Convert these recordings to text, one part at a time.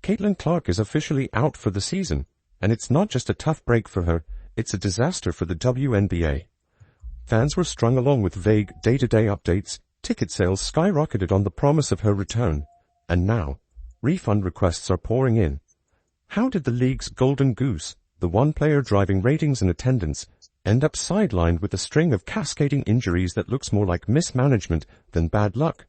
Caitlin Clark is officially out for the season, and it's not just a tough break for her, it's a disaster for the WNBA. Fans were strung along with vague, day-to-day updates, ticket sales skyrocketed on the promise of her return, and now, refund requests are pouring in. How did the league's golden goose, the one player driving ratings and attendance, end up sidelined with a string of cascading injuries that looks more like mismanagement than bad luck?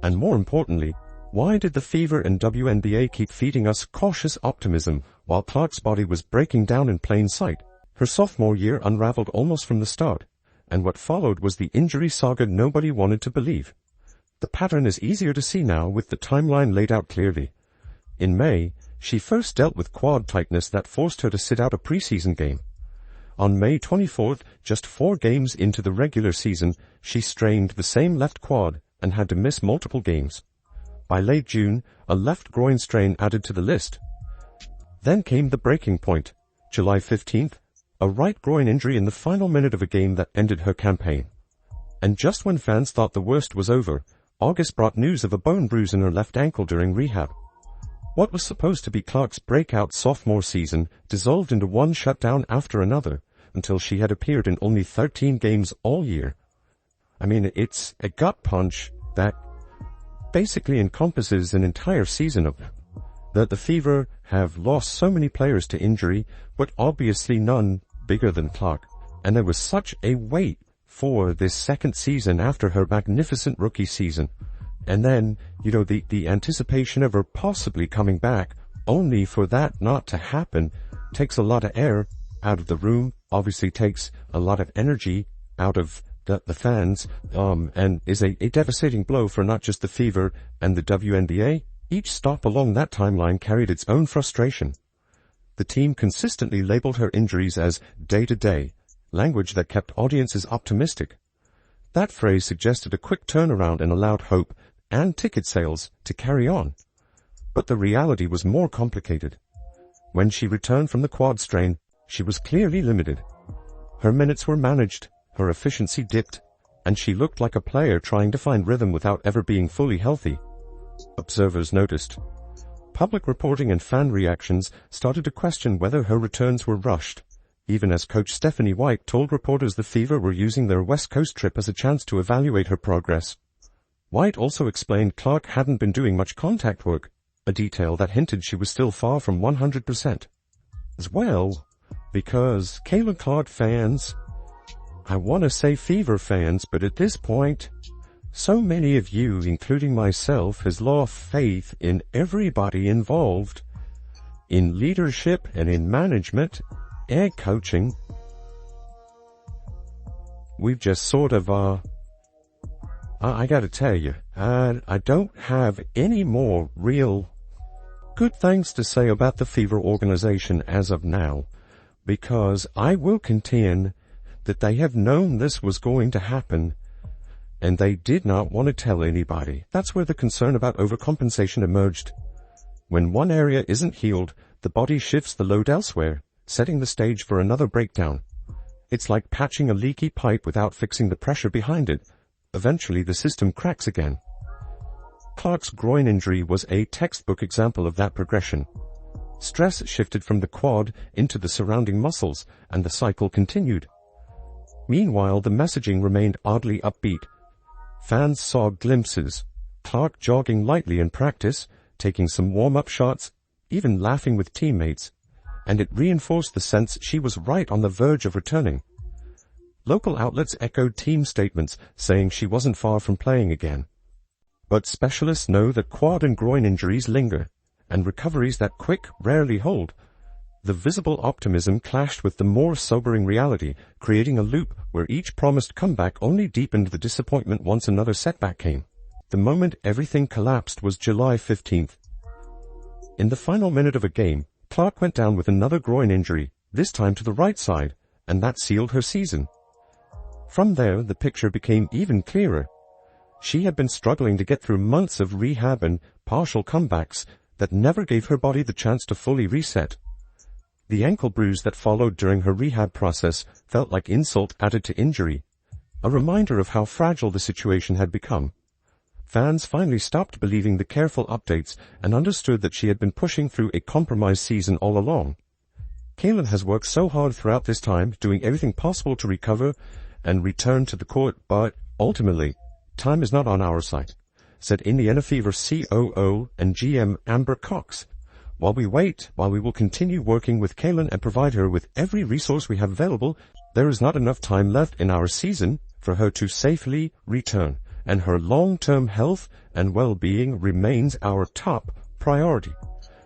And more importantly, why did the Fever and WNBA keep feeding us cautious optimism while Clark's body was breaking down in plain sight? Her sophomore year unraveled almost from the start, and what followed was the injury saga nobody wanted to believe. The pattern is easier to see now with the timeline laid out clearly. In May, she first dealt with quad tightness that forced her to sit out a preseason game. On May 24th, just 4 games into the regular season, she strained the same left quad and had to miss multiple games. By late June, a left groin strain added to the list. Then came the breaking point, July 15th, a right groin injury in the final minute of a game that ended her campaign. And just when fans thought the worst was over, August brought news of a bone bruise in her left ankle during rehab. What was supposed to be Clark's breakout sophomore season dissolved into one shutdown after another, until she had appeared in only 13 games all year. I mean, it's a gut punch that basically encompasses an entire season of that the Fever have lost so many players to injury, but obviously none bigger than Clark. And there was such a wait for this second season after her magnificent rookie season. And then, the anticipation of her possibly coming back, only for that not to happen, takes a lot of air out of the room, obviously takes a lot of energy out of the fans, and is a devastating blow for not just the Fever and the WNBA. Each stop along that timeline carried its own frustration. The team consistently labeled her injuries as day-to-day, language that kept audiences optimistic. That phrase suggested a quick turnaround and allowed hope and ticket sales to carry on. But the reality was more complicated. When she returned from the quad strain, she was clearly limited. Her minutes were managed, her efficiency dipped, and she looked like a player trying to find rhythm without ever being fully healthy. Observers noticed. Public reporting and fan reactions started to question whether her returns were rushed, even as coach Stephanie White told reporters the Fever were using their West Coast trip as a chance to evaluate her progress. White also explained Clark hadn't been doing much contact work, a detail that hinted she was still far from 100%. As well, because Caitlin Clark fans, I want to say Fever fans, but at this point, so many of you, including myself, has lost faith in everybody involved, in leadership and in management and coaching. We've just sort of, I gotta tell you, I don't have any more real good things to say about the Fever organization as of now, because I will contend that they have known this was going to happen, and they did not want to tell anybody. That's where the concern about overcompensation emerged. When one area isn't healed, the body shifts the load elsewhere, setting the stage for another breakdown. It's like patching a leaky pipe without fixing the pressure behind it. Eventually the system cracks again. Clark's groin injury was a textbook example of that progression. Stress shifted from the quad into the surrounding muscles, and the cycle continued. Meanwhile, the messaging remained oddly upbeat. Fans saw glimpses, Clark jogging lightly in practice, taking some warm-up shots, even laughing with teammates, and it reinforced the sense she was right on the verge of returning. Local outlets echoed team statements saying she wasn't far from playing again. But specialists know that quad and groin injuries linger, and recoveries that quick rarely hold. The visible optimism clashed with the more sobering reality, creating a loop where each promised comeback only deepened the disappointment once another setback came. The moment everything collapsed was July 15th. In the final minute of a game, Clark went down with another groin injury, this time to the right side, and that sealed her season. From there, the picture became even clearer. She had been struggling to get through months of rehab and partial comebacks that never gave her body the chance to fully reset. The ankle bruise that followed during her rehab process felt like insult added to injury, a reminder of how fragile the situation had become. fans finally stopped believing the careful updates and understood that she had been pushing through a compromised season all along. Caitlin has worked so hard throughout this time, doing everything possible to recover and return to the court, but ultimately, time is not on our side, said Indiana Fever COO and GM Amber Cox. While we wait, while we will continue working with Caitlin and provide her with every resource we have available, there is not enough time left in our season for her to safely return, and her long-term health and well-being remains our top priority.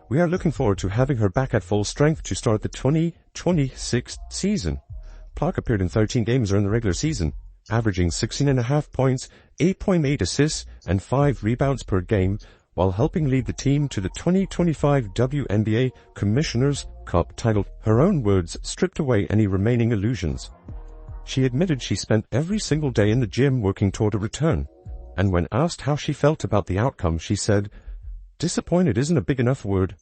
We are looking forward to having her back at full strength to start the 2026 season. Clark appeared in 13 games during the regular season, averaging 16.5 points, 8.8 assists, and 5 rebounds per game, while helping lead the team to the 2025 WNBA Commissioner's Cup title. Her own words stripped away any remaining illusions. She admitted she spent every single day in the gym working toward a return, and when asked how she felt about the outcome, she said, "Disappointed isn't a big enough word."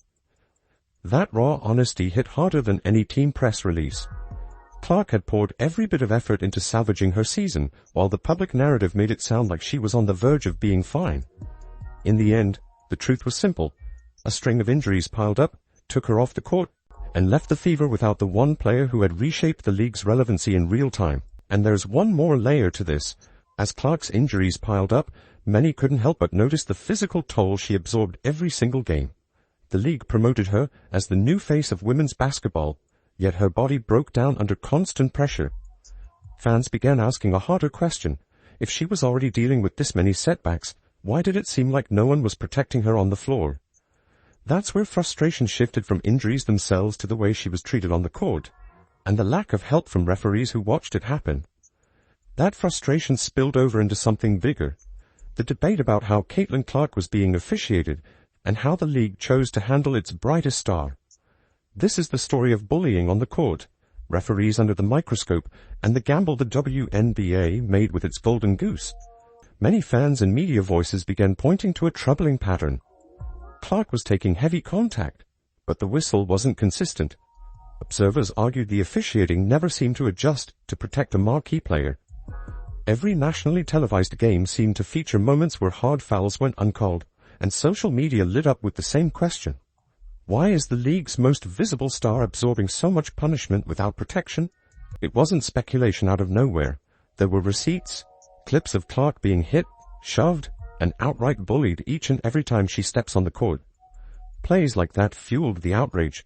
That raw honesty hit harder than any team press release. Clark had poured every bit of effort into salvaging her season, while the public narrative made it sound like she was on the verge of being fine. In the end, the truth was simple. A string of injuries piled up, took her off the court, and left the Fever without the one player who had reshaped the league's relevancy in real time. And there's one more layer to this. As Clark's injuries piled up, many couldn't help but notice the physical toll she absorbed every single game. The league promoted her as the new face of women's basketball, yet her body broke down under constant pressure. Fans began asking a harder question. If she was already dealing with this many setbacks, why did it seem like no one was protecting her on the floor? That's where frustration shifted from injuries themselves to the way she was treated on the court, and the lack of help from referees who watched it happen. That frustration spilled over into something bigger. The debate about how Caitlin Clark was being officiated and how the league chose to handle its brightest star. This is the story of bullying on the court, referees under the microscope, and the gamble the WNBA made with its golden goose. Many fans and media voices began pointing to a troubling pattern. Clark was taking heavy contact, but the whistle wasn't consistent. Observers argued the officiating never seemed to adjust to protect a marquee player. Every nationally televised game seemed to feature moments where hard fouls went uncalled, and social media lit up with the same question. Why is the league's most visible star absorbing so much punishment without protection? It wasn't speculation out of nowhere. There were receipts, clips of Clark being hit, shoved, and outright bullied each and every time she steps on the court. Plays like that fueled the outrage.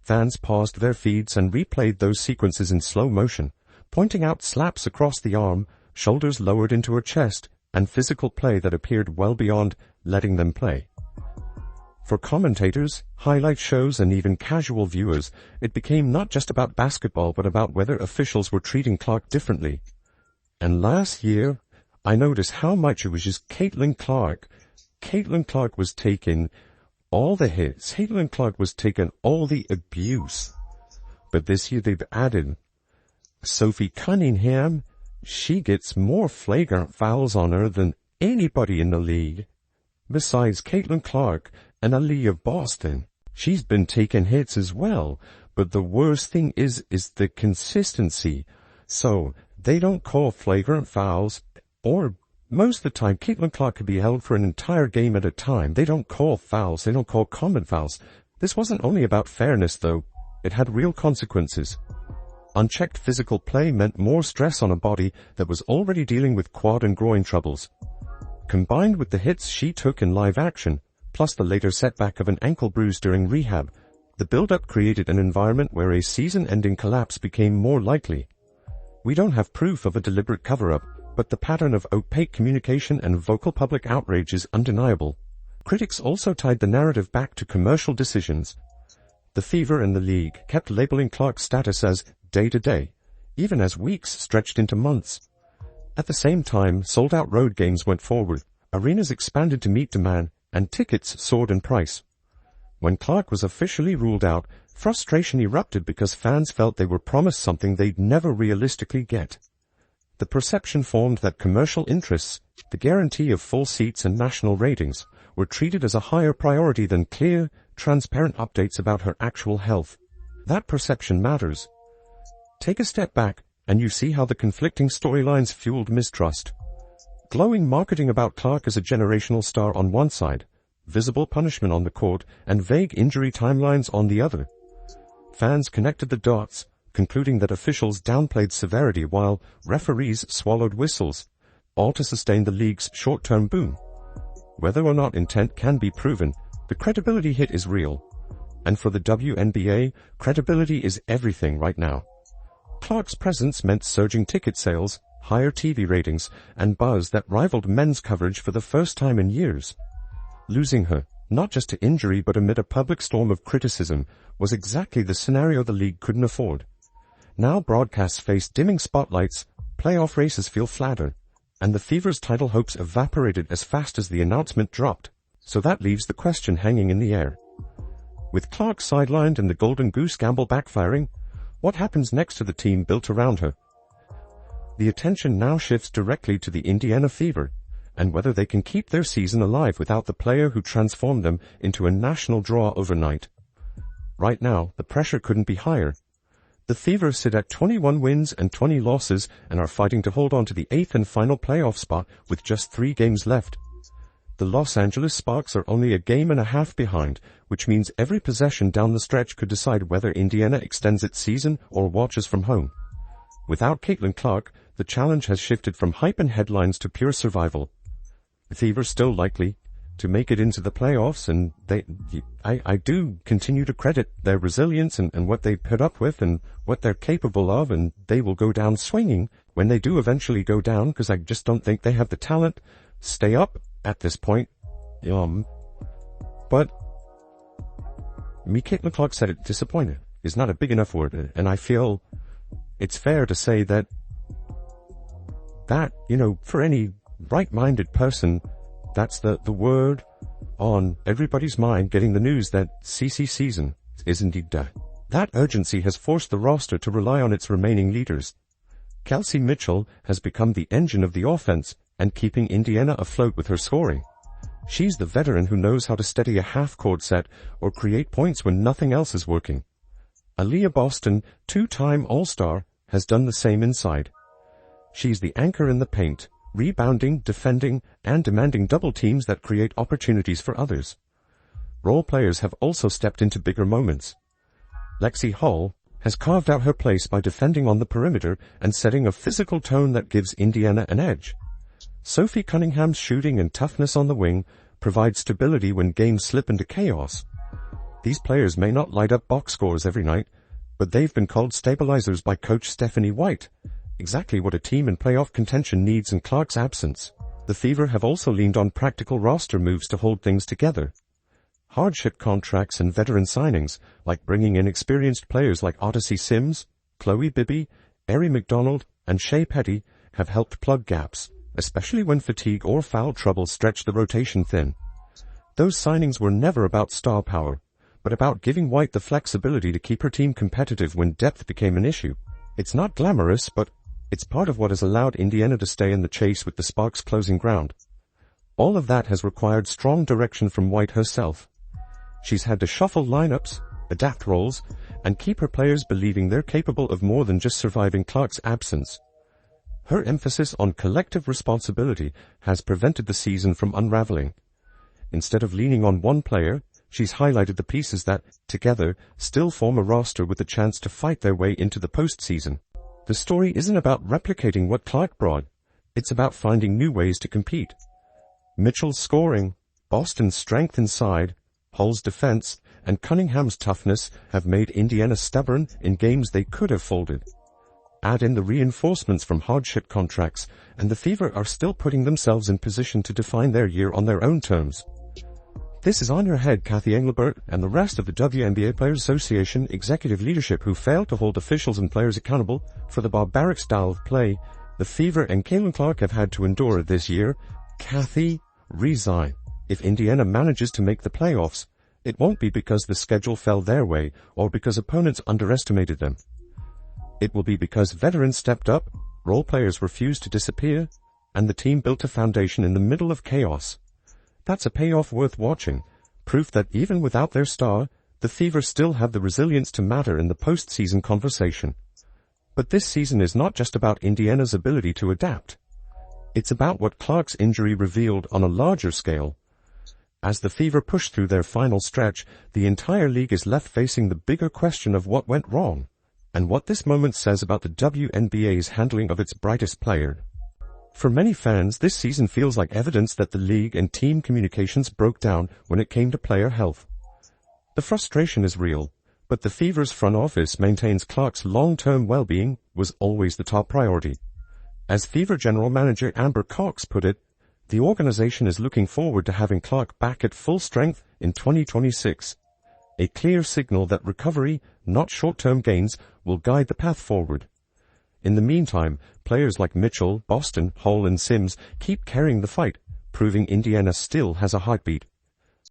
Fans paused their feeds and replayed those sequences in slow motion, pointing out slaps across the arm, shoulders lowered into her chest, and physical play that appeared well beyond letting them play. For commentators, highlight shows, and even casual viewers, it became not just about basketball but about whether officials were treating Clark differently. And last year, I noticed how much it was just Caitlin Clark. Caitlin Clark was taking all the hits. Caitlin Clark was taking all the abuse. But this year they've added Sophie Cunningham. She gets more flagrant fouls on her than anybody in the league. Besides Caitlin Clark and Aaliyah Boston, she's been taking hits as well. But the worst thing is the consistency. So they don't call flagrant fouls, or most of the time Caitlin Clark could be held for an entire game at a time. They don't call fouls. They don't call common fouls. This wasn't only about fairness, though. It had real consequences. Unchecked physical play meant more stress on a body that was already dealing with quad and groin troubles. Combined with the hits she took in live action, plus the later setback of an ankle bruise during rehab, the build-up created an environment where a season-ending collapse became more likely. We don't have proof of a deliberate cover-up, but the pattern of opaque communication and vocal public outrage is undeniable. Critics also tied the narrative back to commercial decisions. The Fever and the league kept labeling Clark's status as day-to-day, even as weeks stretched into months. At the same time, sold-out road games went forward, arenas expanded to meet demand, and tickets soared in price. When Clark was officially ruled out, frustration erupted because fans felt they were promised something they'd never realistically get. The perception formed that commercial interests, the guarantee of full seats and national ratings, were treated as a higher priority than clear, transparent updates about her actual health. That perception matters. Take a step back, and you see how the conflicting storylines fueled mistrust. Glowing marketing about Clark as a generational star on one side, visible punishment on the court, and vague injury timelines on the other. Fans connected the dots, concluding that officials downplayed severity while referees swallowed whistles, all to sustain the league's short-term boom. Whether or not intent can be proven, the credibility hit is real. And for the WNBA, credibility is everything right now. Clark's presence meant surging ticket sales, higher TV ratings, and buzz that rivaled men's coverage for the first time in years. Losing her, not just to injury but amid a public storm of criticism, was exactly the scenario the league couldn't afford. Now broadcasts face dimming spotlights, playoff races feel flatter, and the Fever's title hopes evaporated as fast as the announcement dropped. So that leaves the question hanging in the air. With Clark sidelined and the Golden Goose gamble backfiring, what happens next to the team built around her? The attention now shifts directly to the Indiana Fever, and whether they can keep their season alive without the player who transformed them into a national draw overnight. Right now, the pressure couldn't be higher. The Fever sit at 21 wins and 20 losses and are fighting to hold on to the 8th and final playoff spot with just 3 games left. The Los Angeles Sparks are only a game and a half behind, which means every possession down the stretch could decide whether Indiana extends its season or watches from home. Without Caitlin Clark, the challenge has shifted from hype and headlines to pure survival. The Fever still likely to make it into the playoffs, and I do continue to credit their resilience and what they put up with and what they're capable of, and they will go down swinging when they do eventually go down, because I just don't think they have the talent stay up at this point. But Caitlin Clark said it, disappointed is not a big enough word, and I feel it's fair to say that, for any right-minded person, that's the word on everybody's mind getting the news that CC season is indeed done. That urgency has forced the roster to rely on its remaining leaders. Kelsey Mitchell has become the engine of the offense and keeping Indiana afloat with her scoring. She's the veteran who knows how to steady a half-court set or create points when nothing else is working. Aaliyah Boston, 2-time All-Star, has done the same inside. She's the anchor in the paint, rebounding, defending, and demanding double teams that create opportunities for others. Role players have also stepped into bigger moments. Lexi Hall has carved out her place by defending on the perimeter and setting a physical tone that gives Indiana an edge. Sophie Cunningham's shooting and toughness on the wing provide stability when games slip into chaos. These players may not light up box scores every night, but they've been called stabilizers by coach Stephanie White, exactly what a team in playoff contention needs in Clark's absence. The Fever have also leaned on practical roster moves to hold things together. Hardship contracts and veteran signings, like bringing in experienced players like Odyssey Sims, Chloe Bibby, Erie McDonald, and Shea Petty, have helped plug gaps, especially when fatigue or foul trouble stretch the rotation thin. Those signings were never about star power, but about giving White the flexibility to keep her team competitive when depth became an issue. It's not glamorous, but it's part of what has allowed Indiana to stay in the chase with the Sparks closing ground. All of that has required strong direction from White herself. She's had to shuffle lineups, adapt roles, and keep her players believing they're capable of more than just surviving Clark's absence. Her emphasis on collective responsibility has prevented the season from unraveling. Instead of leaning on one player, she's highlighted the pieces that, together, still form a roster with a chance to fight their way into the postseason. The story isn't about replicating what Clark brought. It's about finding new ways to compete. Mitchell's scoring, Boston's strength inside, Hall's defense, and Cunningham's toughness have made Indiana stubborn in games they could have folded. Add in the reinforcements from hardship contracts, and the Fever are still putting themselves in position to define their year on their own terms. This is on your head, Kathy Engelbert, and the rest of the WNBA Players Association executive leadership who failed to hold officials and players accountable for the barbaric style of play the Fever and Caitlin Clark have had to endure this year. Kathy, resign. If Indiana manages to make the playoffs, it won't be because the schedule fell their way or because opponents underestimated them. It will be because veterans stepped up, role players refused to disappear, and the team built a foundation in the middle of chaos. That's a payoff worth watching, proof that even without their star, the Fever still have the resilience to matter in the postseason conversation. But this season is not just about Indiana's ability to adapt. It's about what Clark's injury revealed on a larger scale. As the Fever push through their final stretch, the entire league is left facing the bigger question of what went wrong, and what this moment says about the WNBA's handling of its brightest player. For many fans, this season feels like evidence that the league and team communications broke down when it came to player health. The frustration is real, but the Fever's front office maintains Clark's long-term well-being was always the top priority. As Fever General Manager Amber Cox put it, the organization is looking forward to having Clark back at full strength in 2026. A clear signal that recovery, not short-term gains, will guide the path forward. In the meantime, players like Mitchell, Boston, Hall and Sims keep carrying the fight, proving Indiana still has a heartbeat.